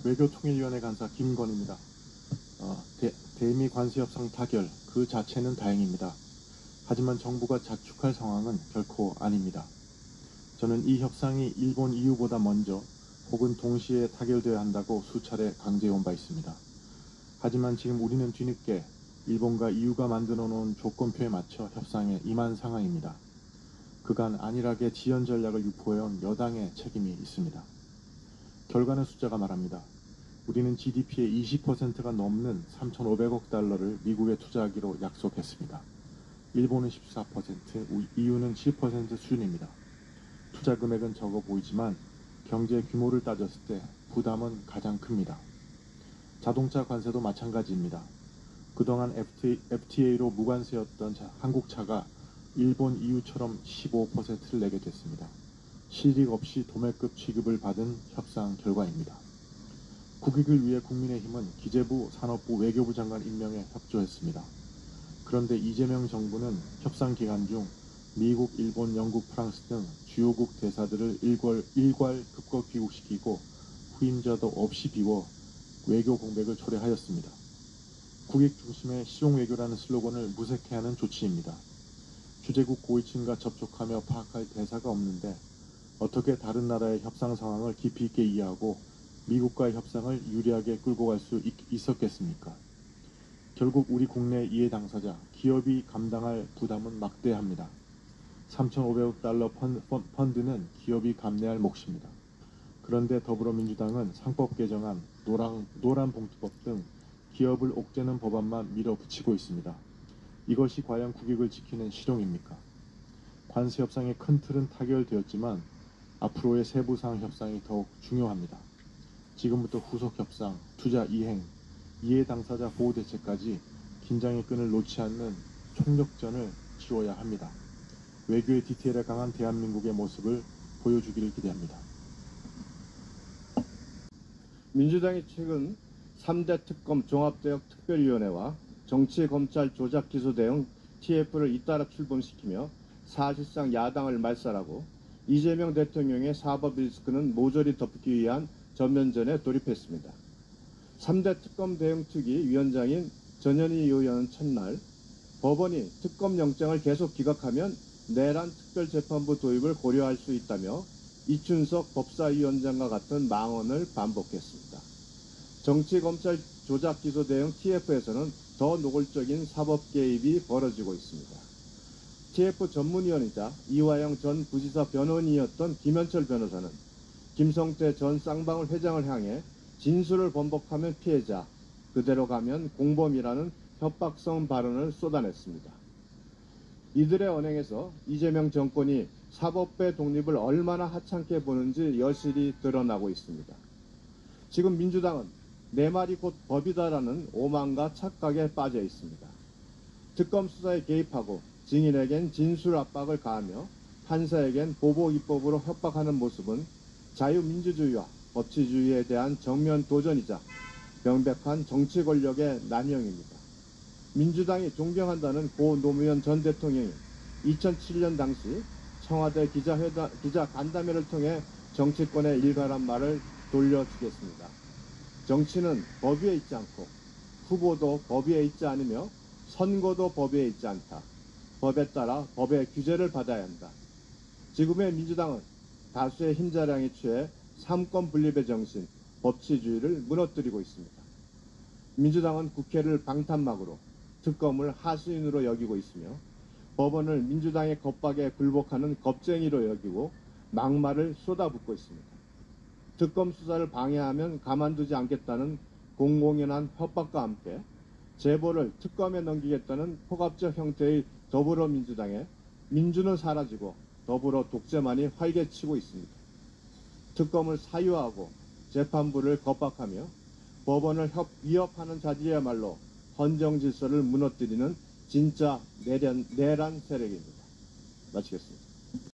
외교통일위원회 간사 김건입니다. 대미 관세 협상 타결 그 자체는 다행입니다. 하지만 정부가 자축할 상황은 결코 아닙니다. 저는 이 협상이 일본 EU보다 먼저 혹은 동시에 타결되어야 한다고 수차례 강조해온 바 있습니다. 하지만 지금 우리는 뒤늦게 일본과 EU가 만들어 놓은 조건표에 맞춰 협상에 임한 상황입니다. 그간 안일하게 지연 전략을 유포해온 여당의 책임이 있습니다. 결과는 숫자가 말합니다. 우리는 GDP의 20%가 넘는 3,500억 달러를 미국에 투자하기로 약속했습니다. 일본은 14%, EU는 7% 수준입니다. 투자 금액은 적어 보이지만 경제 규모를 따졌을 때 부담은 가장 큽니다. 자동차 관세도 마찬가지입니다. 그동안 FTA로 무관세였던 한국 차가 일본 EU처럼 15%를 내게 됐습니다. 실익 없이 도매급 취급을 받은 협상 결과입니다. 국익을 위해 국민의힘은 기재부, 산업부, 외교부 장관 임명에 협조했습니다. 그런데 이재명 정부는 협상 기간 중 미국, 일본, 영국, 프랑스 등 주요국 대사들을 일괄 급거 귀국시키고 후임자도 없이 비워 외교 공백을 초래하였습니다. 국익 중심의 실용 외교라는 슬로건을 무색해하는 조치입니다. 주재국 고위층과 접촉하며 파악할 대사가 없는데 어떻게 다른 나라의 협상 상황을 깊이 있게 이해하고 미국과의 협상을 유리하게 끌고 갈 수 있었겠습니까? 결국 우리 국내 이해 당사자, 기업이 감당할 부담은 막대합니다. 3,500억 달러 펀드는 기업이 감내할 몫입니다. 그런데 더불어민주당은 상법 개정안, 노란봉투법 등 기업을 옥죄는 법안만 밀어붙이고 있습니다. 이것이 과연 국익을 지키는 실용입니까? 관세 협상의 큰 틀은 타결되었지만 앞으로의 세부사항 협상이 더욱 중요합니다. 지금부터 후속 협상, 투자 이행, 이해 당사자 보호 대책까지 긴장의 끈을 놓지 않는 총력전을 치러야 합니다. 외교의 디테일에 강한 대한민국의 모습을 보여주기를 기대합니다. 민주당이 최근 3대 특검 종합대역특별위원회와 정치검찰 조작기소 대응 TF를 잇따라 출범시키며 사실상 야당을 말살하고 이재명 대통령의 사법 리스크는 모조리 덮기 위한 전면전에 돌입했습니다. 3대 특검 대응특위 위원장인 전현희 의원은 첫날 법원이 특검 영장을 계속 기각하면 내란 특별재판부 도입을 고려할 수 있다며 이춘석 법사위원장과 같은 망언을 반복했습니다. 정치검찰 조작기소 대응 TF에서는 더 노골적인 사법 개입이 벌어지고 있습니다. TF 전문위원이자 이화영 전 부지사 변호인이었던 김현철 변호사는 김성태 전 쌍방울 회장을 향해 진술을 번복하면 피해자, 그대로 가면 공범이라는 협박성 발언을 쏟아냈습니다. 이들의 언행에서 이재명 정권이 사법부의 독립을 얼마나 하찮게 보는지 여실히 드러나고 있습니다. 지금 민주당은 내 말이 곧 법이다라는 오만과 착각에 빠져 있습니다. 특검 수사에 개입하고 증인에겐 진술 압박을 가하며 판사에겐 보복 입법으로 협박하는 모습은 자유민주주의와 법치주의에 대한 정면 도전이자 명백한 정치 권력의 난영입니다. 민주당이 존경한다는 고 노무현 전 대통령이 2007년 당시 청와대 기자 간담회를 통해 정치권의 일가란 말을 돌려주겠습니다. 정치는 법 위에 있지 않고 후보도 법 위에 있지 않으며 선거도 법 위에 있지 않다. 법에 따라 법의 규제를 받아야 한다. 지금의 민주당은 다수의 힘자랑에 취해 삼권 분립의 정신, 법치주의를 무너뜨리고 있습니다. 민주당은 국회를 방탄막으로 특검을 하수인으로 여기고 있으며 법원을 민주당의 겁박에 굴복하는 겁쟁이로 여기고 막말을 쏟아붓고 있습니다. 특검 수사를 방해하면 가만두지 않겠다는 공공연한 협박과 함께 제보를 특검에 넘기겠다는 포갑적 형태의 더불어민주당에 민주는 사라지고 더불어 독재만이 활개치고 있습니다. 특검을 사유하고 재판부를 겁박하며 법원을 위협하는 자질이야말로 헌정 질서를 무너뜨리는 진짜 내란 세력입니다. 마치겠습니다.